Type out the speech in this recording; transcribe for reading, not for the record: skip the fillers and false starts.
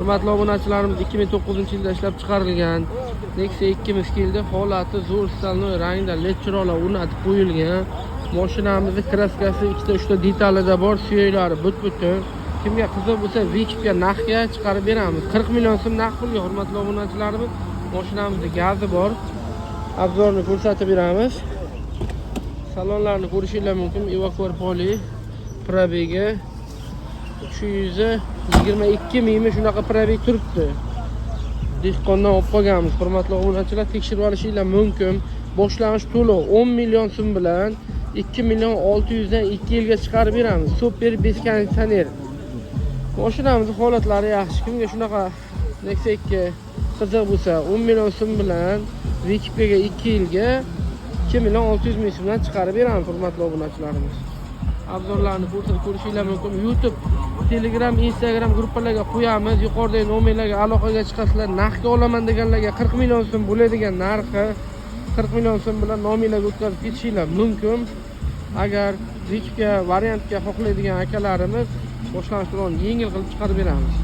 Hurmatli obunachilarimiz, 2009-yilda ishlab chiqarilgan Nexia 2 keldi. Holati zo'r, stalnoy rangda led chiroqlar o'rnatib qo'yilgan. Mashinamizning kraskasi 2-3 detalida bor, suyaklari but-butun. Kimga qiziq bo'lsa, Vikipga narxga chiqarib beramiz. 40 million so'm narx pulga, hurmatli obunachilarimiz. Mashinamizda gazi bor. Obzorni ko'rsatib beramiz. Salonlarni ko'rishingiz mumkin. Evakuar poli probegi 322 mingmi shunaqa probeg turibdi. Dehqondan olib qolganmiz. Hurmatli obunachilar, tekshirib olishingiz mumkin. Boshlang'ich to'lov 10 million so'm bilan 2 million 600 dan 2 yilga chiqarib beramiz. Super beskonditsioner. Mashinamizning holatlari yaxshi. Kimga shunaqa Nexia 2 qiziq bo'lsa, 10 million so'm bilan Vikipga 2 yilga 2 million 600 ming so'mdan chiqarib beramiz, hurmatli obunachilarimiz. Obzorlarni ko'rishingiz mumkin. YouTube, Telegram, Instagram gruppalarga qo'yamiz. Yuqoridagi nomerlarga aloqaga chiqasizlar. Narxga olaman deganlarga 40 million so'm bo'ladigan narxi 40 million so'm bilan nomerlarga o'tkazib ketishingiz mumkin. Agar Vikipga variantga xohlaydigan akalarimiz boshlang'ich to'lovni yengil qilib chiqarib beramiz.